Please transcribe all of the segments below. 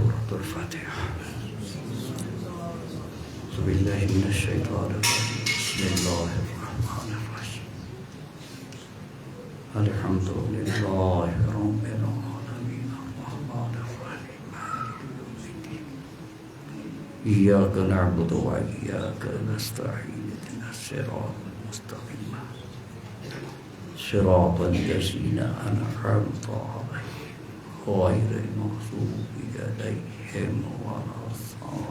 سورۃ الفاتحہ۔ اعوذ باللہ من الشیطان الرجیم، بسم اللہ الرحمن الرحیم، الحمد للہ رب العالمین الرحمن الرحیم مالک یوم الدین، ایاک نعبد و ایاک نستعین، اهدنا الصراط المستقیم صراط الذین انعمت علیہم غیر المغضوب علیہم ولا الضالین۔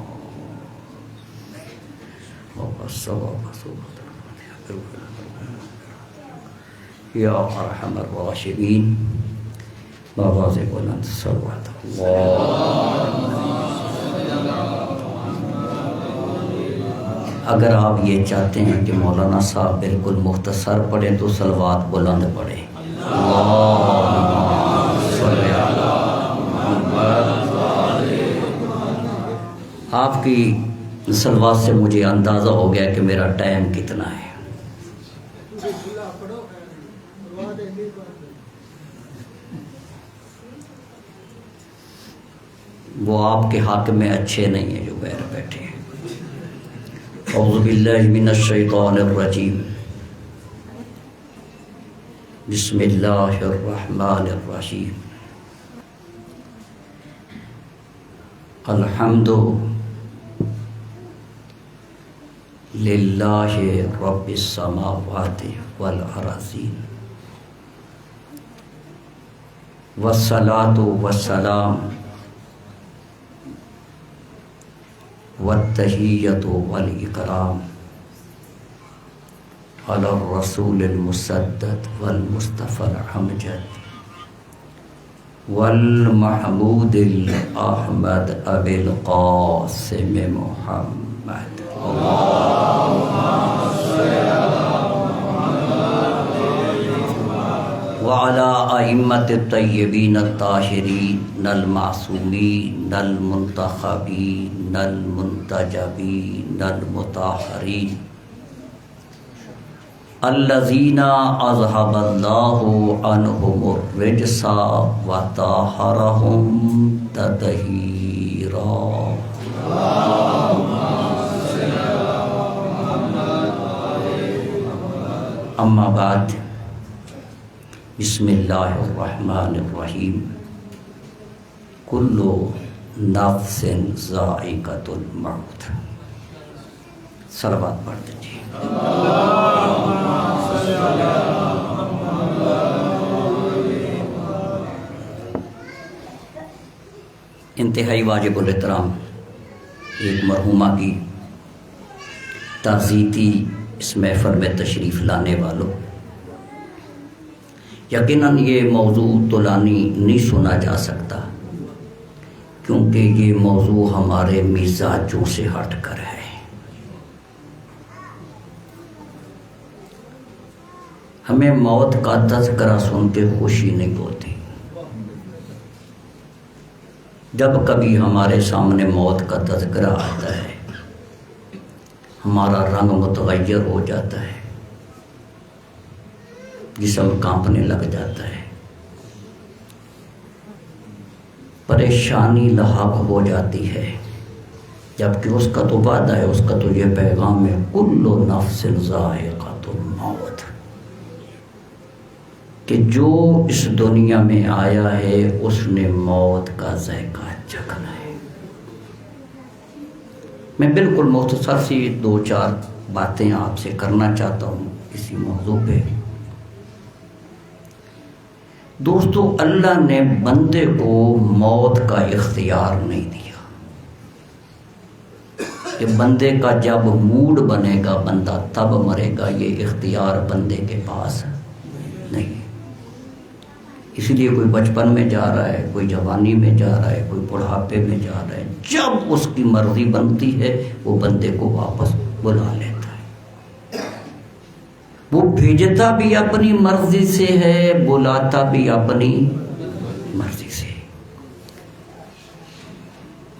یا ارحم الراحمین، بآواز بلند صلوات اگر آپ یہ چاہتے ہیں کہ مولانا صاحب بالکل مختصر پڑھیں تو صلوات بلند پڑھیں۔ آپ کی صلوات سے مجھے اندازہ ہو گیا کہ میرا ٹائم کتنا ہے۔ وہ آپ کے حق میں اچھے نہیں ہیں جو باہر بیٹھے ہیں۔ اعوذ باللہ من الشیطان الرجیم، بسم اللہ الرحمن الرحیم، الحمد للہ رب السماوات والارضین، والصلاۃ والسلام والتحیۃ والاکرام علی الرسول المسدد والمصطفى الامجد والمحمود الاحمد ابی القاسم محمد، وعلى ائمة الطیبین الطاہرین المعصومین المنتخبین المنتجبین المطہرین الذین اذهب اللہ عنہم الرجس وطہرہم تطہیرا۔ اما بعد، بسم اللہ الرحمن الرحیم، کل نفس ذائقۃ الموت۔ صلوات پڑھ دیجیے۔ انتہائی واجب الاحترام ایک مرحومہ کی تعزیتی اس محفل میں تشریف لانے والوں، یقیناً یہ موضوع طولانی نہیں سنا جا سکتا کیونکہ یہ موضوع ہمارے مزاجوں سے ہٹ کر ہے۔ ہمیں موت کا تذکرہ سن کے خوشی نہیں ہوتی، جب کبھی ہمارے سامنے موت کا تذکرہ آتا ہے ہمارا رنگ متغیر ہو جاتا ہے، جسم کانپنے لگ جاتا ہے، پریشانی لاحق ہو جاتی ہے، جبکہ اس کا تو وعدہ ہے، اس کا تو یہ پیغام ہے، کل نفس ذائقۃ الموت، کہ جو اس دنیا میں آیا ہے اس نے موت کا ذائقہ چکھنا ہے۔ میں بالکل مختصر سی 2-4 باتیں آپ سے کرنا چاہتا ہوں اسی موضوع پہ۔ دوستو، اللہ نے بندے کو موت کا اختیار نہیں دیا کہ بندے کا جب موڈ بنے گا بندہ تب مرے گا، یہ اختیار بندے کے پاس نہیں۔ اس لیے کوئی بچپن میں جا رہا ہے، کوئی جوانی میں جا رہا ہے، کوئی بڑھاپے میں جا رہا ہے، جب اس کی مرضی بنتی ہے وہ بندے کو واپس بلا لیتا ہے۔ وہ بھیجتا بھی اپنی مرضی سے ہے، بلاتا بھی اپنی مرضی سے۔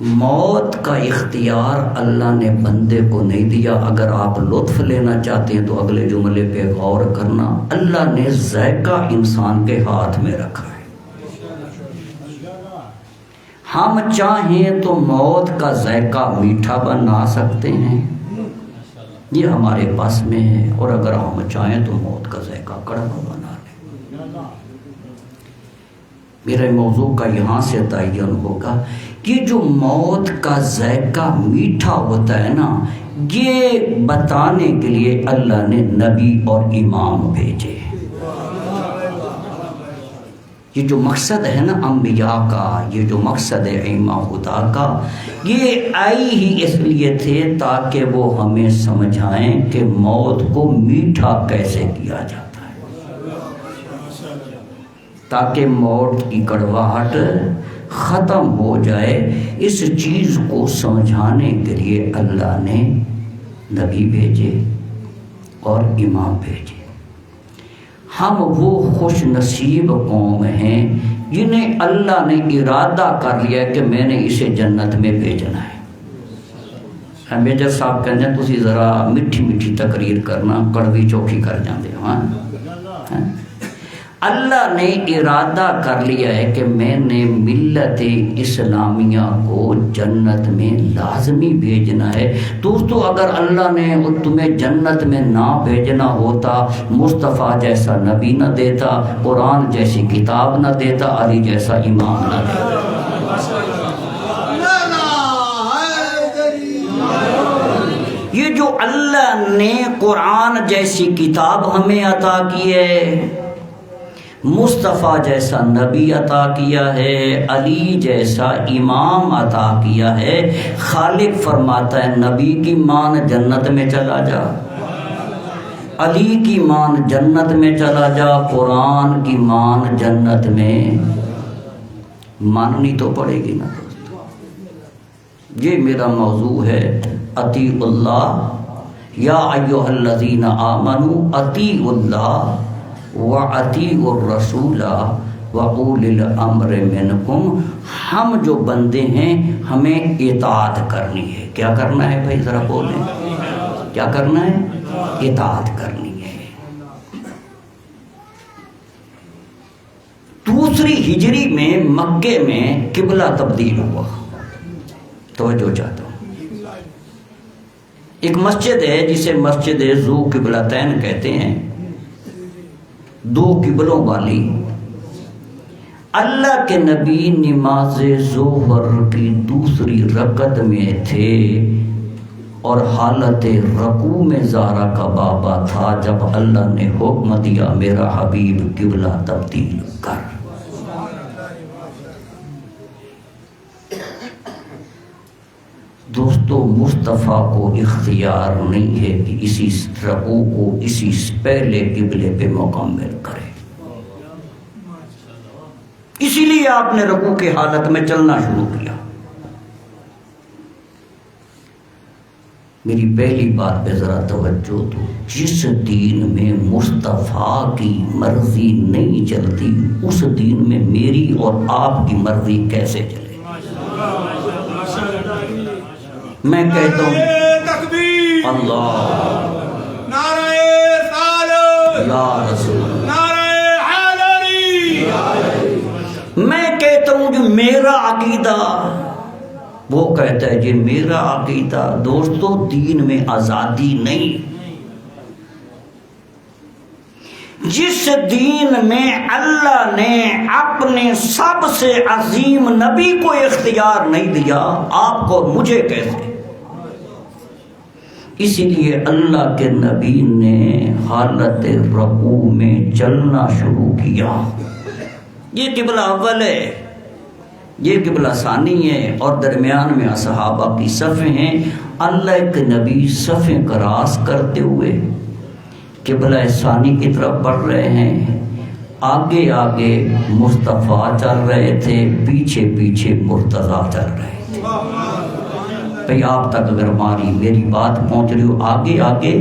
موت کا اختیار اللہ نے بندے کو نہیں دیا۔ اگر آپ لطف لینا چاہتے ہیں تو اگلے جملے پہ غور کرنا، اللہ نے ذائقہ انسان کے ہاتھ میں رکھا ہے۔ ہم چاہیں تو موت کا ذائقہ میٹھا بنا سکتے ہیں، یہ ہمارے پاس میں ہے، اور اگر ہم چاہیں تو موت کا ذائقہ کڑوا بنا لیں۔ میرے موضوع کا یہاں سے تعین ہوگا کہ جو موت کا ذائقہ میٹھا ہوتا ہے نا، یہ بتانے کے لیے اللہ نے نبی اور امام بھیجے۔ یہ جو مقصد ہے نا انبیاء کا، یہ جو مقصد ہے ائمہ خدا کا، یہ آئی ہی اس لیے تھے تاکہ وہ ہمیں سمجھائیں کہ موت کو میٹھا کیسے کیا جاتا ہے، تاکہ موت کی کڑواہٹ ختم ہو جائے۔ اس چیز کو سمجھانے کے لیے اللہ نے نبی بھیجے اور امام بھیجے۔ ہم وہ خوش نصیب قوم ہیں جنہیں اللہ نے ارادہ کر لیا کہ میں نے اسے جنت میں بھیجنا ہے۔ میجر صاحب کہتے ہیں تسی ذرا میٹھی میٹھی تقریر کرنا، کڑوی چوکھی کر جاندے ہو۔ اللہ نے ارادہ کر لیا ہے کہ میں نے ملت اسلامیہ کو جنت میں لازمی بھیجنا ہے۔ دوستو اگر اللہ نے تمہیں جنت میں نہ بھیجنا ہوتا، مصطفیٰ جیسا نبی نہ دیتا، قرآن جیسی کتاب نہ دیتا، علی جیسا امام نہ دیتا۔ یہ جو اللہ نے قرآن جیسی کتاب ہمیں عطا کی ہے، مصطفیٰ جیسا نبی عطا کیا ہے، علی جیسا امام عطا کیا ہے، خالق فرماتا ہے نبی کی مان جنت میں چلا جا، علی کی مان جنت میں چلا جا، قرآن کی مان جنت میں ماننی تو پڑے گی نا دوستو۔ یہ میرا موضوع ہے، اطیعوا اللہ یا ایھا الذین آمنوا اطیعوا اللہ وَأَطِیعُوا الرَّسُولَ وَأُولِي الْأَمْرِ مِنْکُمْ۔ ہم جو بندے ہیں ہمیں اطاعت کرنی ہے۔ کیا کرنا ہے بھائی ذرا بولیں، کیا کرنا ہے؟ اطاعت کرنی ہے۔ دوسری ہجری میں مکے میں قبلہ تبدیل ہوا، توجہ چاہتا ہوں۔ ایک مسجد ہے جسے مسجد ذو قبلتین کہتے ہیں، دو قبلوں والی۔ اللہ کے نبی نماز ظہر کی دوسری رکعت میں تھے اور حالت رکوع میں زہرا کا بابا تھا جب اللہ نے حکم دیا میرا حبیب قبلہ تبدیل کر۔ دوستو مصطفیٰ کو اختیار نہیں ہے کہ اسی رکوع کو اسی پہلے قبلے پہ مکمل کرے، اسی لیے آپ نے رکوع کی حالت میں چلنا شروع کیا۔ میری پہلی بات پہ ذرا توجہ دو، جس دین میں مصطفیٰ کی مرضی نہیں چلتی اس دین میں میری اور آپ کی مرضی کیسے چلے؟ میں کہتا ہوں تکبیر، اللہ، نعرہ رسالت، یا رسول، نعرہ حیدری۔ میں کہتا ہوں جو میرا عقیدہ، وہ کہتا ہے جی میرا عقیدہ۔ دوستو دین میں آزادی نہیں۔ جس دین میں اللہ نے اپنے سب سے عظیم نبی کو اختیار نہیں دیا، آپ کو مجھے کیسے؟ اسی لیے اللہ کے نبی نے حالت رکوع میں چلنا شروع کیا۔ یہ قبلہ اول ہے، یہ قبلہ ثانی ہے، اور درمیان میں صحابہ کی صفیں ہیں۔ اللہ کے نبی صفیں کراس کرتے ہوئے قبلہ ثانی کی طرف بڑھ رہے ہیں، آگے آگے مصطفیٰ چل رہے تھے، پیچھے پیچھے مرتضیٰ چل رہے تھے۔ بھئی آپ تک اگر میری بات پہنچ رہی ہو، آگے آگے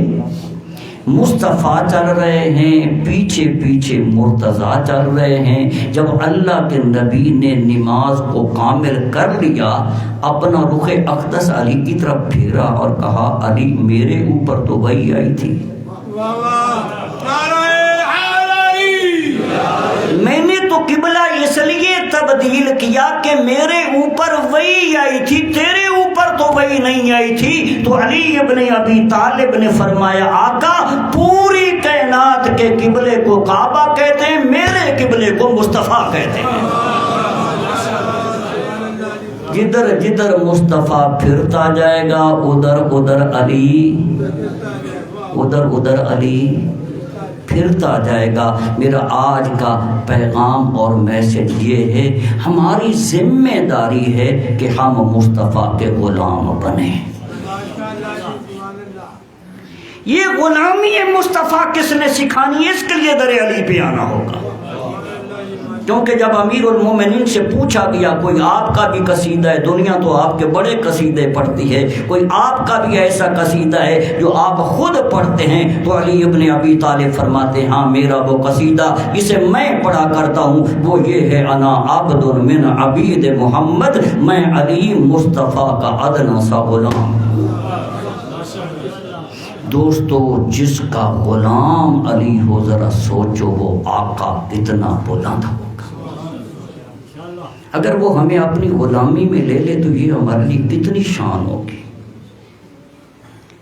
مصطفیٰ چل رہے ہیں، پیچھے پیچھے مرتضیٰ چل رہے ہیں۔ جب اللہ کے نبی نے نماز کو کامل کر لیا، اپنا رخ اقدس علی کی طرف پھیرا اور کہا علی میرے اوپر تو وحی آئی تھی، میں نے تو قبلہ اس لیے تبدیل کیا کہ میرے اوپر وحی آئی تھی، تیرے اوپر تو وحی نہیں آئی تھی۔ تو علی ابن ابی طالب نے فرمایا آقا پوری کائنات کے قبلے کو کعبہ کہتے ہیں، میرے قبلے کو مصطفیٰ کہتے ہیں۔ جدھر جدھر مصطفیٰ پھرتا جائے گا ادھر ادھر علی، ادھر ادھر علی پھرتا جائے گا۔ میرا آج کا پیغام اور میسج یہ ہے، ہماری ذمہ داری ہے کہ ہم مصطفیٰ کے غلام بنیں۔ یہ غلامی مصطفیٰ کس نے سکھانی ہے؟ اس کے لیے در علی پہ آنا ہوگا، کیونکہ جب امیر المومنین سے پوچھا گیا کوئی آپ کا بھی قصیدہ ہے، دنیا تو آپ کے بڑے قصیدے پڑھتی ہے، کوئی آپ کا بھی ایسا قصیدہ ہے جو آپ خود پڑھتے ہیں؟ تو علی ابن ابی طالب فرماتے ہیں ہاں میرا وہ قصیدہ جسے میں پڑھا کرتا ہوں وہ یہ ہے، انا عبد من عبید محمد، میں علی مصطفیٰ کا ادنا سا غلام۔ دوستو جس کا غلام علی ہو ذرا سوچو وہ آقا کتنا بلند ہوگا۔ اگر وہ ہمیں اپنی غلامی میں لے لے تو یہ ہمارے لیے کتنی شان ہوگی،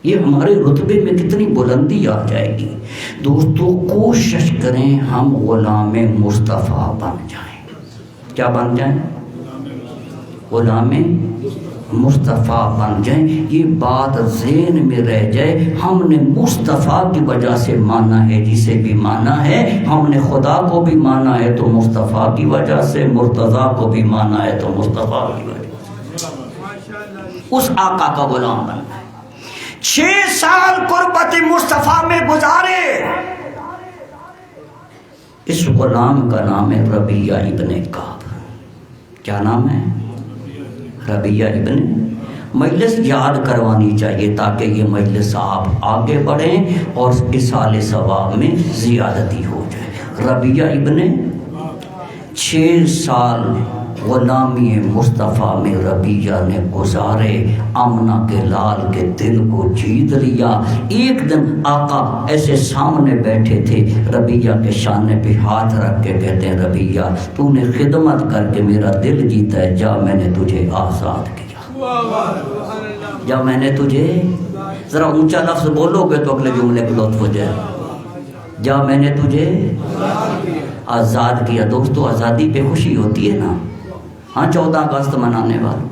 یہ ہمارے رتبے میں کتنی بلندی آ جائے گی۔ دوستو کوشش کریں ہم غلام مصطفیٰ بن جائیں۔ کیا بن جائیں؟ غلام مصطفیٰ بن جائیں۔ یہ بات ذہن میں رہ جائے، ہم نے مصطفیٰ کی وجہ سے مانا ہے جسے بھی مانا ہے، ہم نے خدا کو بھی مانا ہے تو مصطفیٰ کی وجہ سے، مرتضیٰ کو بھی مانا ہے تو مصطفیٰ کی وجہ سے۔ اس آقا کا غلام بننا ہے۔ 6 سال قربت مصطفیٰ میں گزارے۔ اس غلام کا نام ہے ربیعہ ابن کعب۔ کیا نام ہے؟ ربیعہ ابن۔ مجلس یاد کروانی چاہیے تاکہ یہ مجلس آپ آگے بڑھیں اور اصال ثواب میں زیادتی ہو جائے۔ ربیعہ ابن 6 سال غلامی مصطفیٰ میں ربیعہ نے گزارے، آمنہ کے لال کے دل کو جیت لیا۔ ایک دن آقا ایسے سامنے بیٹھے تھے، ربیعہ کے شانے پہ ہاتھ رکھ کے کہتے ہیں ربیعہ تو نے خدمت کر کے میرا دل جیتا ہے، جا میں نے تجھے آزاد کیا۔ جا میں نے تجھے، ذرا اونچا لفظ بولو گے تو اگلے جملے کو لطف ہو جائے، جا میں نے تجھے آزاد کیا۔ دوستو آزادی پہ خوشی ہوتی ہے نا، ہاں 14 اگست منانے والوں،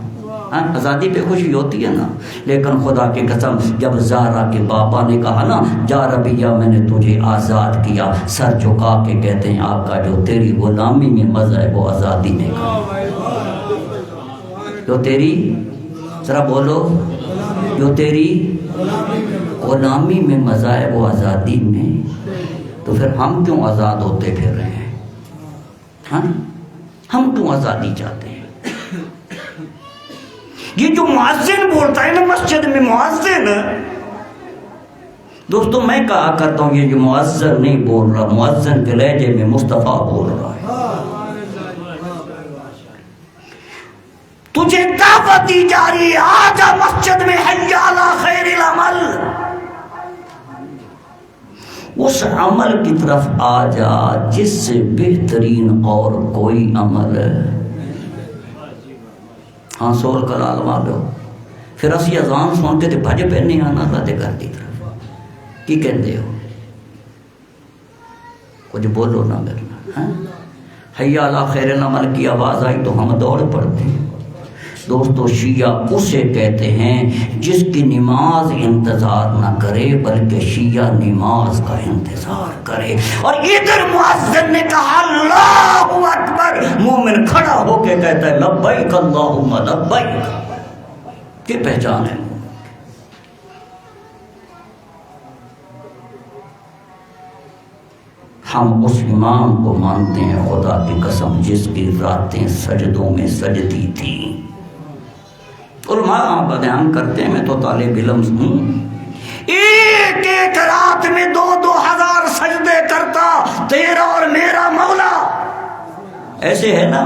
ہاں آزادی پہ خوشی ہوتی ہے نا، لیکن خدا کی قسم جب زہرا کے بابا نے کہا نا جا ربیعہ میں نے تجھے آزاد کیا، سر جھکا کے کہتے ہیں آقا جو تیری غلامی میں مزہ ہے وہ آزادی میں کہا، جو تیری، ذرا بولو، جو تیری غلامی میں مزہ ہے وہ آزادی میں، تو پھر ہم کیوں آزاد ہوتے پھر رہے ہیں؟ ہاں ہم کیوں آزادی چاہتے ہیں؟ یہ جو مؤذن بولتا ہے نا مسجد میں، مؤذن، دوستو میں کہا کرتا ہوں یہ جو مؤذن نہیں بول رہا، مؤذن کے لہجے میں مصطفیٰ بول رہا ہے۔ تجھے دعوت دی جا رہی ہے، آجا مسجد میں، حی علی خیر العمل، اس عمل کی طرف آ جا جس سے بہترین اور کوئی عمل ہے۔ ہاں سول کلال والو پھر اسی اذان سن کے تے بھج پہ نہیں آنا اللہ دے گھر دی طرف، کی کہندے ہو؟ کچھ بولو نا میرے نال۔ حی علی خیر العمل کی آواز آئی تو ہم دوڑ پڑتے ہیں۔ دوستو شیعہ اسے کہتے ہیں جس کی نماز انتظار نہ کرے بلکہ شیعہ نماز کا انتظار کرے۔ اور ادھر مؤذن نے کہا اللہ اکبر، مومن کھڑا ہو کے کہتا ہے لبیک اللہم لبیک، یہ پہچان ہے۔ ہم اس امام کو مانتے ہیں خدا کی قسم جس کی راتیں سجدوں میں سجدی تھیں۔ علماء بیان کرتے ہیں، میں تو طالب علم ہوں، ایک ایک رات میں 2,000 سجدے کرتا تیرا اور میرا مولا۔ ایسے ہے نا،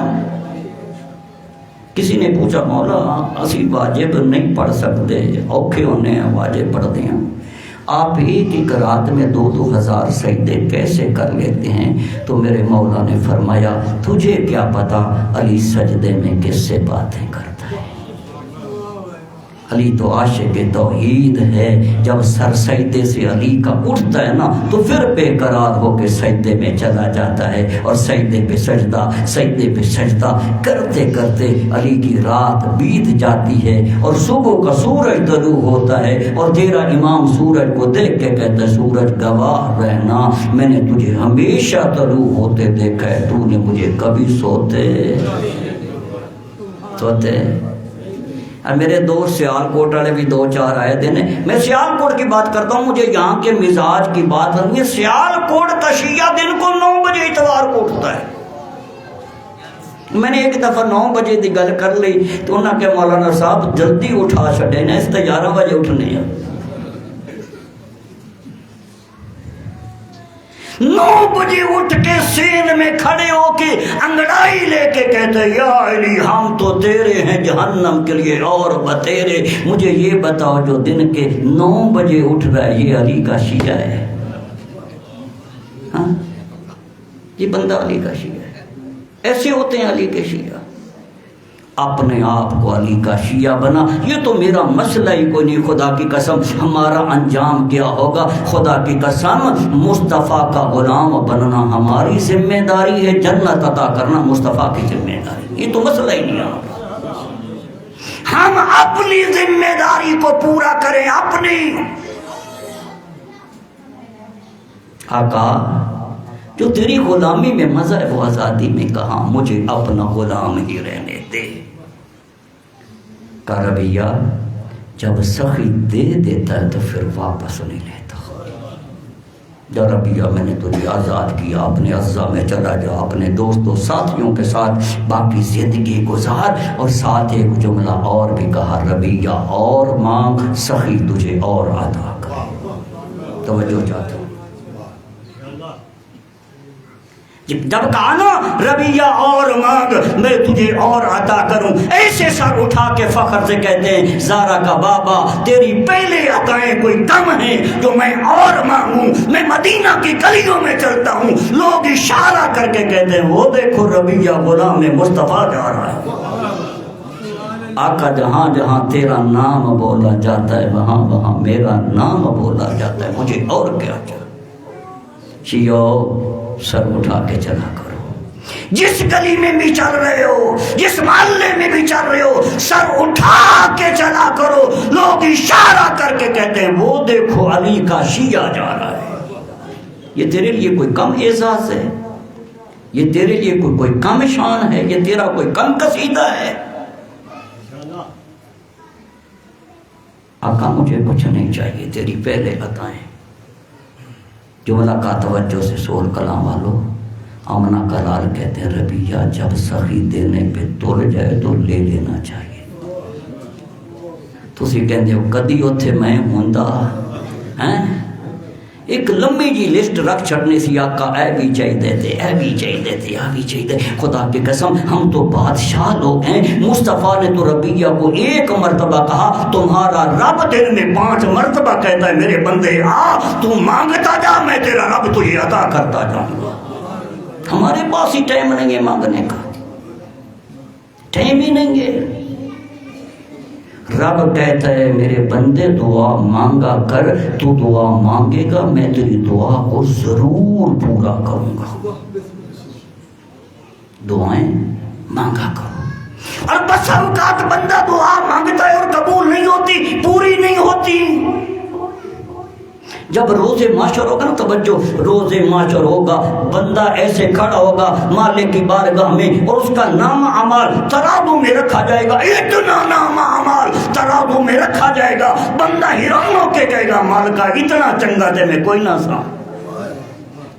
کسی نے پوچھا مولا اسی واجب نہیں پڑھ سکتے، اوکھے ہونے ہیں واجب پڑھتے ہیں۔ آپ ایک ایک رات میں 2,000 سجدے کیسے کر لیتے ہیں؟ تو میرے مولا نے فرمایا تجھے کیا پتا علی سجدے میں کس سے باتیں کرتا ہے؟ علی تو عاشق توحید ہے، جب سر سجدے سے علی کا اٹھتا ہے نا تو پھر بے قرار ہو کے سجدے میں چلا جاتا ہے، اور سجدے پہ سجدہ کرتے کرتے علی کی رات بیت جاتی ہے، اور صبح کا سورج طلوع ہوتا ہے، اور تیرا امام سورج کو دیکھ کے کہتا ہے سورج گواہ رہنا میں نے تجھے ہمیشہ طلوع ہوتے دیکھا ہے، تو نے مجھے کبھی سوتے اور میرے دوست سیالکوٹ والے بھی 2-4 آئے دن ہیں، میں سیالکوٹ کی بات کرتا ہوں، مجھے یہاں کے مزاج کی بات نہیں ہے۔ سیالکوٹ کا شیعہ دن کو 9 بجے اتوار کو اٹھتا ہے۔ میں نے ایک دفعہ 9 بجے دی گل کر لی تو انہوں نے کہا مولانا صاحب جلدی اٹھا چھڑے نا، اس تے 11 بجے اٹھنے ہیں۔ 9 بجے اٹھ کے سین میں کھڑے ہو کے انگڑائی لے کے کہتے یا علی ہم تو تیرے ہیں جہنم کے لیے اور بتیرے، مجھے یہ بتاؤ جو دن کے 9 بجے اٹھ رہا ہے یہ علی کا شیعہ ہے؟ ہاں یہ بندہ علی کا شیعہ ہے۔ ایسے ہوتے ہیں علی کے شیعہ، اپنے آپ کو علی کا شیعہ بنا۔ یہ تو میرا مسئلہ ہی کوئی نہیں، خدا کی قسم ہمارا انجام کیا ہوگا؟ خدا کی قسم مصطفیٰ کا غلام بننا ہماری ذمہ داری ہے، جنت عطا کرنا مصطفیٰ کی ذمہ داری، یہ تو مسئلہ ہی نہیں ہے۔ ہم اپنی ذمہ داری کو پورا کریں، اپنی۔ آقا جو تیری غلامی میں مزہ ہے وہ آزادی میں کہاں، مجھے اپنا غلام ہی رہنے دے۔ کا رویہ جب سخی دے دیتا ہے تو پھر واپس نہیں لیتا۔ یا ربیہ میں نے تجھے آزاد کیا، اپنے عزا میں چلا جا، اپنے دوستوں ساتھیوں کے ساتھ باقی زندگی گزار۔ اور ساتھ ایک جملہ اور بھی کہا، ربیہ اور مانگ سخی تجھے اور عطا کرے۔ توجہ چاہتا ہوں، جب کہا نا ربیہ اور مانگ میں تجھے اور عطا کروں، ایسے سر اٹھا کے فخر سے کہتے ہیں زارا کا بابا تیری پہلے عطائیں کوئی کم ہیں جو میں اور مانگوں؟ میں مدینہ کی گلیوں میں چلتا ہوں، لوگ اشارہ کر کے کہتے ہیں وہ دیکھو ربیہ غلام مصطفیٰ جا رہا ہے۔ آقا جہاں جہاں تیرا نام بولا جاتا ہے وہاں وہاں میرا نام بولا جاتا ہے، مجھے اور کیا چاہیے؟ شیعو سر اٹھا کے چلا کرو، جس گلی میں بھی چل رہے ہو، جس محلے میں بھی چل رہے ہو، سر اٹھا کے چلا کرو۔ لوگ اشارہ کر کے کہتے ہیں وہ دیکھو علی کا شیعہ جا رہا ہے۔ یہ تیرے لیے کوئی کم اعزاز ہے؟ یہ تیرے لیے کوئی کم شان ہے؟ یہ تیرا کوئی کم قصیدہ ہے؟ آقا مجھے کچھ نہیں چاہیے، تیری پہلے عطائیں۔ جملہ کا توجہ سے سول کلام والو، آمنہ کلال کہتے ہیں ربیہ جب سخی دینے پہ تل جائے تو لے لینا چاہیے۔ تسی کہندے ہو کدی اتھے میں ہوندا ہیں؟ ایک لمبی جی لسٹ رکھ چھڑنے سی آقا اے بھی چاہیے تھے، اے بھی چاہیے تھے، اے بھی چاہیے۔ خدا کی قسم ہم تو بادشاہ لوگ ہیں۔ مصطفیٰ نے تو ربیہ کو 1 مرتبہ کہا، تمہارا رب دن میں 5 مرتبہ کہتا ہے میرے بندے آ تو مانگتا جا، میں تیرا رب تجھے عطا کرتا جاؤں گا۔ ہمارے پاس ہی ٹائم نہیں ہے مانگنے کا، ٹائم ہی نہیں ہے۔ رب کہتا ہے میرے بندے دعا مانگا کر، تو دعا مانگے گا میں تیری دعا کو ضرور پورا کروں گا۔ دعائیں مانگا کرو۔ اور بس اوقات بندہ دعا مانگتا ہے اور قبول نہیں ہوتی، پوری نہیں ہوتی۔ جب روز محشر ہوگا نا، توجہ، روز محشر ہوگا، بندہ ایسے کھڑا ہوگا مالک کی بارگاہ میں اور اس کا نام اعمال ترازو میں رکھا جائے گا، اتنا نام اعمال ترازو میں رکھا جائے گا، بندہ حیران ہو کے کہے گا مالکا اتنا چنگا تے میں کوئی نہ سا،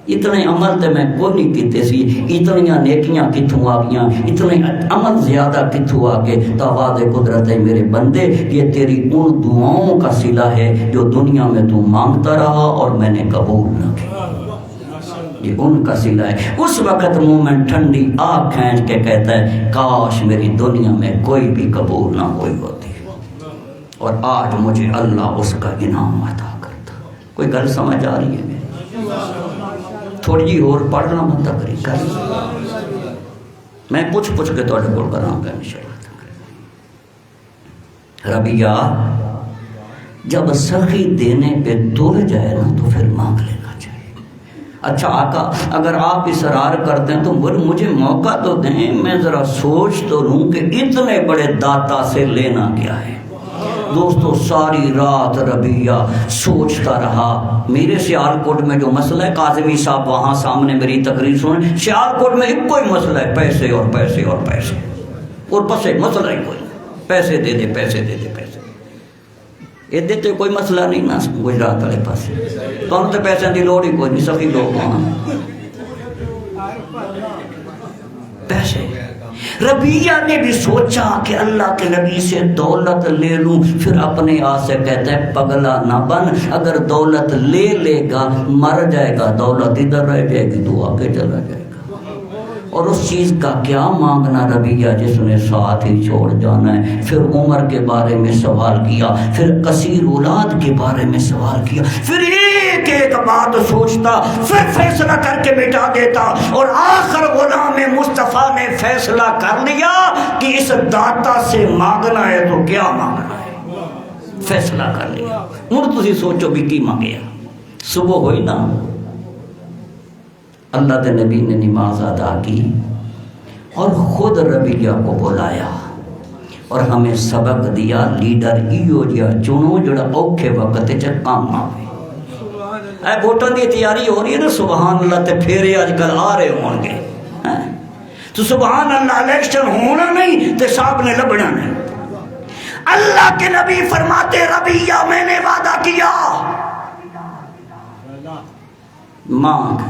اتنے عمل تے میں کوئی نہیں کیتے سی، اتنیاں نیکیاں کتھوں آ گیاں، اتنے عمل زیادہ کتھوں آ گئے۔ تواضع قدرت ہے میرے بندے، یہ تیری ان دعاؤں کا صلہ ہے جو دنیا میں تو مانگتا رہا اور میں نے قبول نہ کیا، یہ ان کا صلہ ہے۔ اس وقت منہ میں ٹھنڈی آگ کھینچ کے کہتا ہے کاش میری دنیا میں کوئی بھی قبول نہ ہوئی ہوتی، اور آج مجھے اللہ اس کا انعام عطا کرتا۔ کوئی گل سمجھ آ رہی ہے میری؟ تھوڑی جی اور پڑھنا میں تقریر کر میں پوچھ کے تھوڑے کو کراں گا انشاءاللہ۔ ربیہ جب سخی دینے پہ تل جائے نا تو پھر مانگ لینا چاہیے۔ اچھا آقا اگر آپ اصرار کرتے ہیں تو مجھے موقع تو دیں، میں ذرا سوچ تو لوں کہ اتنے بڑے داتا سے لینا کیا ہے۔ دوستو ساری رات ربیہ سوچتا رہا۔ میرے سیالکوٹ میں جو مسئلہ ہے، کاظمی صاحب وہاں سامنے میری تقریر سنیں، سیالکوٹ میں ایک کوئی مسئلہ ہے، پیسے اور پیسے اور پیسے، اور بس ایک مسئلہ ہی کوئی، پیسے دے دے پیسے دے دے پیسے۔ یہ دیتے کوئی مسئلہ نہیں نا گجرات والے پاس، تو ہم تو پیسے کی لوڑ ہی کوئی نہیں، سبھی لوگ وہاں پیسے۔ ربیہ نے بھی سوچا کہ اللہ کے نبی سے دولت لے لوں، پھر اپنے آپ سے کہتا ہے پگلا نہ بن، اگر دولت لے لے گا مر جائے گا، دولت ادھر رہ جائے گی تو آگے چلا جائے گا۔ اور اس چیز کا کیا مانگنا ربیہ جس نے ساتھ ہی چھوڑ جانا ہے۔ پھر عمر کے بارے میں سوال کیا، پھر کثیر اولاد کے بارے میں سوال کیا، پھر ایک ایک بات سوچتا، پھر فیصلہ کر کے مٹا دیتا، اور آخر غلام مصطفیٰ نے فیصلہ کر لیا کہ اس داتا سے مانگنا ہے تو کیا مانگنا ہے، فیصلہ کر لیا۔ ہن تسی سوچو بھی کی مانگیا۔ صبح ہوئی نا، اللہ کے نبی نے نماز ادا کی اور خود ربیہ کو بلایا اور ہمیں سبق دیا، لیڈر ایو جیا چنو جڑا اوکھے وقت چ کام آوے۔ اے ووٹاں دی تیاری ہو رہی ہے نا، سبحان اللہ، تے پھیرے آج کل آ رہے ہون گے، تو سبحان اللہ الیکشن ہونا نہیں تے صاحب نے لبنا نہیں۔ اللہ کے نبی فرماتے ربیہ میں نے وعدہ کیا، مانگ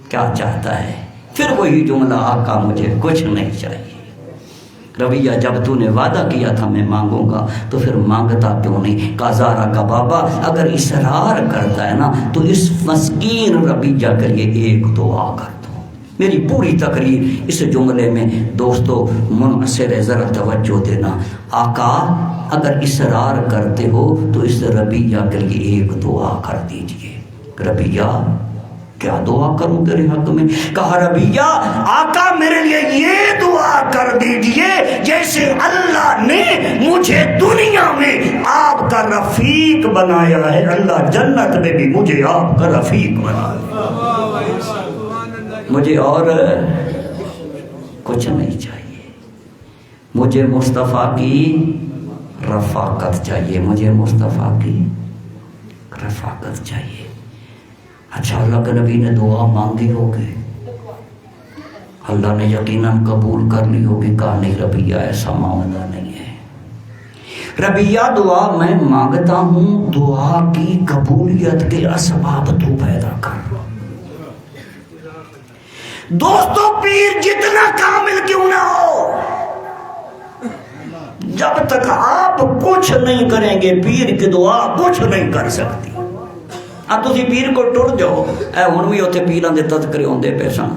کیا چاہتا ہے، پھر وہی جملہ آقا مجھے کچھ نہیں چاہیے۔ ربیہ جب تو نے وعدہ کیا تھا میں مانگوں گا تو پھر مانگتا کیوں نہیں؟ کازارہ کا بابا اگر اصرار کرتا ہے نا تو اس مسکین ربیہ کے لیے ایک دعا کر دو۔ میری پوری تقریر اس جملے میں دوستو منحصر، ذرا توجہ دینا۔ آقا اگر اصرار کرتے ہو تو اس ربیہ کے لیے ایک دعا کر دیجئے۔ ربیہ کیا دعا کروں تیرے حق میں؟ کہا ربیہ آقا میرے لیے یہ دعا کر دیجئے جیسے اللہ نے مجھے دنیا میں آپ کا رفیق بنایا ہے، اللہ جنت میں بھی مجھے آپ کا رفیق بنایا۔ مجھے اور کچھ نہیں چاہیے، مجھے مصطفیٰ کی رفاقت چاہیے، مجھے مصطفیٰ کی رفاقت چاہیے۔ اچھا اللہ کے نبی نے دعا مانگی ہوگی، اللہ نے یقیناً قبول کر لی ہوگی۔ کہا نہیں ربیہ ایسا معاملہ نہیں ہے، ربیہ دعا میں مانگتا ہوں، دعا کی قبولیت کے اسباب تو پیدا کر۔ دوستو پیر جتنا کامل کیوں نہ ہو، جب تک آپ کچھ نہیں کریں گے پیر کی دعا کچھ نہیں کر سکتی۔ اب تسی پیر کو ٹر جاؤ، اے ہن بھی اتنے پیراں دے تذکرے ہوندے پے سن،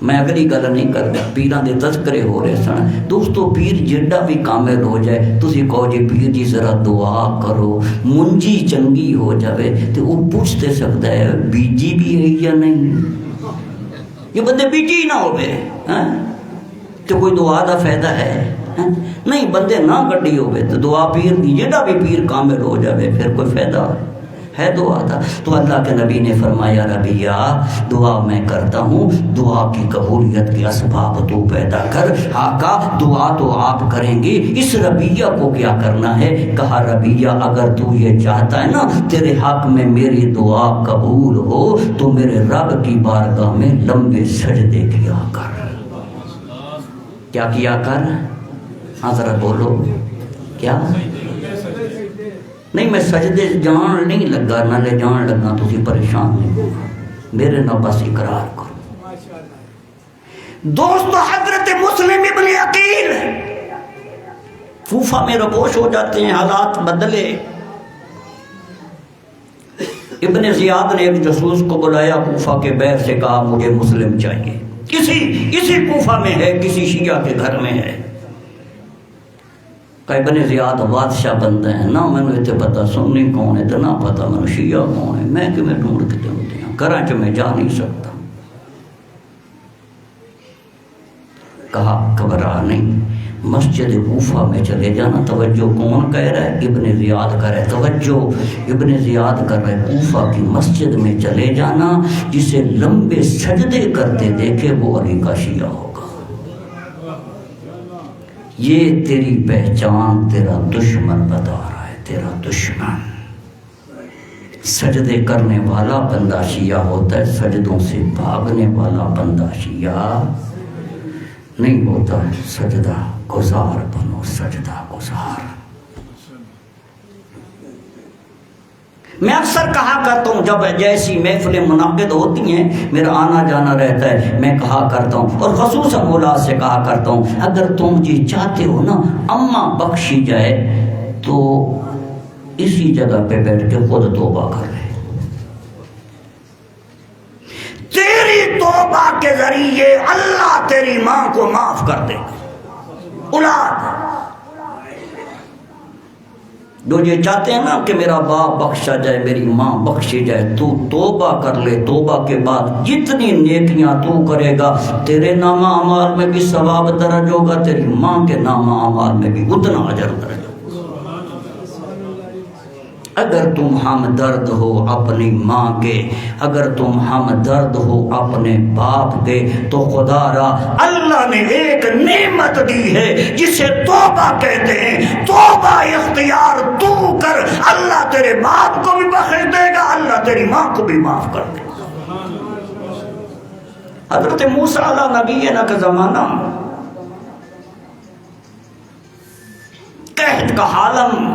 میں اگلی گل نہیں کردا، پیراں دے تذکرے ہو رہے سن۔ دوستو پیر جڑا بھی کامل ہو جائے تسی کہو جی پیر جی ذرا دعا کرو، منجی چنگی ہو جاوے تو وہ پوچھتے سکتا ہے بیجی بھی ہے یا نہیں، یہ بندے بیجی نہ ہوئے تو کوئی دعا دا فائدہ ہے نہیں، بندے نہ گڈی ہوئے تو دعا پیر دی جڑا بھی پیر کامل ہو جاوے پھر کوئی فائدہ ہے دعا تھا۔ تو اللہ کے نبی نے فرمایا ربیہ دعا میں کرتا ہوں، دعا کی قبولیت کے اسباب تو پیدا کر۔ آقا دعا تو آپ کریں گے، اس ربیہ کو کیا کرنا ہے؟ کہا ربیہ اگر تو یہ چاہتا ہے نا تیرے حق میں میری دعا قبول ہو تو میرے رب کی بارگاہ میں لمبے سجدے کیا کر۔ کیا کیا کر؟ ہاں ذرا بولو کیا؟ نہیں میں سجدے جان نہیں لگا، نہ لے جان لگا تو پریشان نہیں، میرے نہ بس اقرار کرو۔ دوستو حضرت مسلم ابن عقیل کوفہ میں ربوش ہو جاتے ہیں، حالات بدلے، ابن زیاد نے ایک جاسوس کو بلایا کوفہ کے بیر سے، کہا مجھے مسلم چاہیے، اسی کوفہ میں ہے، کسی شیعہ کے گھر میں ہے۔ کہ ابن زیاد بادشاہ بندے ہیں نہ میں نے پتا سنی کون ہے تو نہ پتا میں شیعہ کون ہے، میں کہ میں ڈھونڈ کے جانتی ہوں، گھر چ میں جا نہیں سکتا۔ کہا گھبرا نہیں، مسجد کوفہ میں چلے جانا۔ توجہ کون کہہ رہا ہے؟ ابن زیاد کر رہا ہے۔ توجہ ابن زیاد کر رہا ہے، کوفہ کی مسجد میں چلے جانا، جسے لمبے سجدے کرتے دیکھے وہ علی کا شیعہ ہوگا۔ یہ تیری پہچان تیرا دشمن بتا رہا ہے، تیرا دشمن۔ سجدے کرنے والا بندہ شیعہ ہوتا ہے، سجدوں سے بھاگنے والا بندہ شیعہ نہیں ہوتا ہے۔ سجدہ گزار بنو، سجدہ گزار۔ میں اکثر کہا کرتا ہوں جب جیسی محفلیں منعقد ہوتی ہیں، میرا آنا جانا رہتا ہے، میں کہا کرتا ہوں اور خصوصاً اولاد سے کہا کرتا ہوں، اگر تم مجھے چاہتے ہو نا اماں بخشی جائے تو اسی جگہ پہ بیٹھ کے خود توبہ کر لے۔ تیری توبہ کے ذریعے اللہ تیری ماں کو معاف کر دے گا۔ اولاد جو یہ چاہتے ہیں نا کہ میرا باپ بخشا جائے، میری ماں بخشی جائے، تو توبہ کر لے۔ توبہ کے بعد جتنی نیکیاں تو کرے گا تیرے نامہ اعمال میں بھی ثواب درج ہوگا، تیری ماں کے نامہ اعمال میں بھی اتنا اجر درج ہوگا۔ اگر تم ہمدرد ہو اپنی ماں کے، اگر تم ہمدرد ہو اپنے باپ کے، تو خدا را اللہ نے ایک نعمت دی ہے جسے توبہ کہتے ہیں۔ توبہ اختیار تو کر، اللہ تیرے باپ کو بھی بخش دے گا، اللہ تیری ماں کو بھی معاف کر دے گا۔ حضرت موسیٰ علیہ نبی کا زمانہ، قحط کا عالم،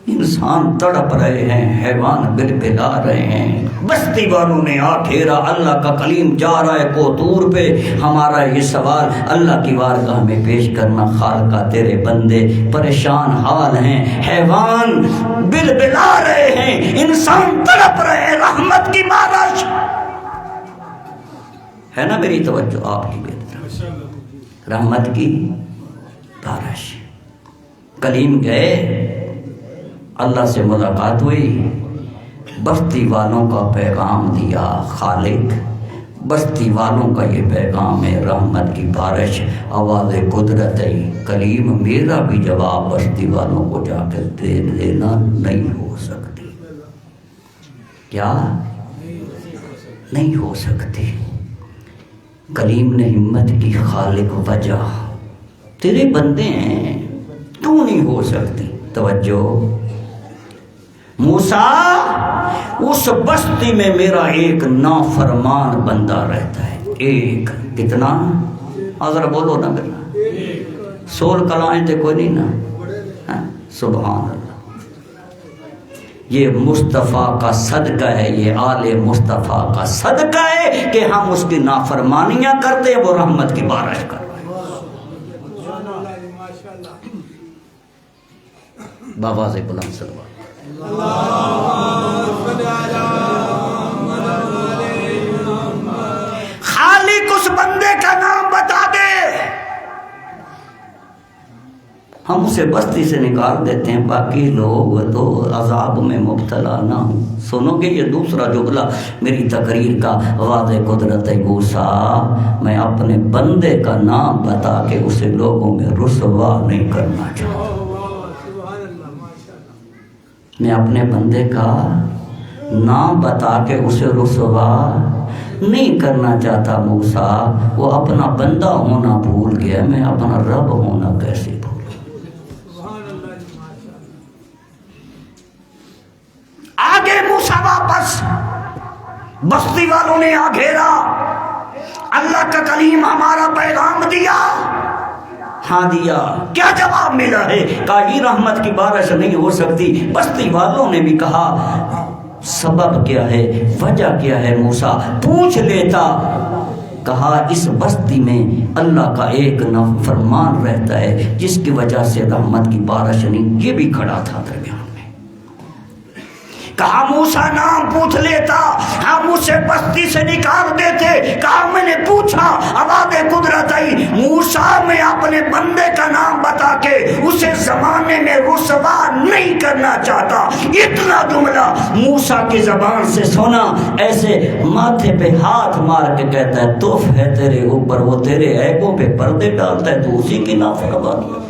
انسان تڑپ رہے ہیں، حیوان بلبلا رہے ہیں، بستی والوں نے آ گھیرا، اللہ کا کلیم جا رہا ہے کوطور پہ۔ ہمارا یہ سوال اللہ کی بارگاہ میں پیش کرنا، خالقہ تیرے بندے پریشان حال ہیں، حیوان بلبلا رہے ہیں، انسان تڑپ رہے ہیں، رحمت کی بارش ہے نا۔ میری توجہ آپ کی طرف، رحمت کی بارش۔ کلیم گئے، اللہ سے ملاقات ہوئی، بستی والوں کا پیغام دیا خالق، بستی والوں کا یہ پیغام ہے رحمت کی بارش، آواز قدرت ہے کلیم، میرا بھی جواب بستی والوں کو جا کر دے دینا نہیں ہو سکتی۔ کیا نہیں ہو سکتی؟ کلیم نے ہمت کی، خالق وجہ تیرے بندے ہیں، تو نہیں ہو سکتی۔ توجہ، موسیٰ اس بستی میں میرا ایک نافرمان بندہ رہتا ہے، ایک، کتنا؟ ذرا بولو نا میرا، 16 کلائیں تھے کوئی نہیں نا، سبحان اللہ۔ یہ مصطفیٰ کا صدقہ ہے، یہ آل مصطفیٰ کا صدقہ ہے کہ ہم اس کی نافرمانیاں کرتے ہیں، وہ رحمت کی بارش کر رہے ہیں۔ بابا سے بلند سلوات۔ خالق اس بندے کا نام بتا دے، ہم اسے بستی سے نکال دیتے ہیں، باقی لوگ تو عذاب میں مبتلا نہ ہوں۔ سنو گے یہ دوسرا جملہ میری تقریر کا، واضح قدرت موسیٰ، میں اپنے بندے کا نام بتا کے اسے لوگوں میں رسوا نہیں کرنا چاہتا، میں اپنے بندے کا نام بتا کے اسے رسوا نہیں کرنا چاہتا۔ موسیٰ وہ اپنا بندہ ہونا بھول گیا، میں اپنا رب ہونا کیسے بھولوں؟ آگے موسیٰ واپس، بستی والوں نے آ گھیرا، اللہ کا کلیم ہمارا پیغام دیا، ہاں دیا، کیا جواب ملا ہے؟ کہا یہ رحمت کی بارش نہیں ہو سکتی۔ بستی والوں نے بھی کہا سبب کیا ہے، وجہ کیا ہے؟ موسیٰ پوچھ لیتا۔ کہا اس بستی میں اللہ کا ایک نافرمان رہتا ہے جس کی وجہ سے رحمت کی بارش نہیں۔ یہ بھی کھڑا تھا درمیان میں، کہا موسیٰ نام پوچھ لیتا، ہم اسے بستی سے نکال دیتے۔ کہا میں نے پوچھا، آواز قدرت آئی، موسیٰ میں اپنے بندے کا نام بتا کے اسے زمانے میں رسوا نہیں کرنا چاہتا۔ اتنا جملہ موسیٰ کی زبان سے سنا، ایسے ماتھے پہ ہاتھ مار کے کہتا ہے توف ہے تیرے اوپر، وہ تیرے عیبوں پہ پردے ڈالتا ہے، تو اسی کی نافرمانی،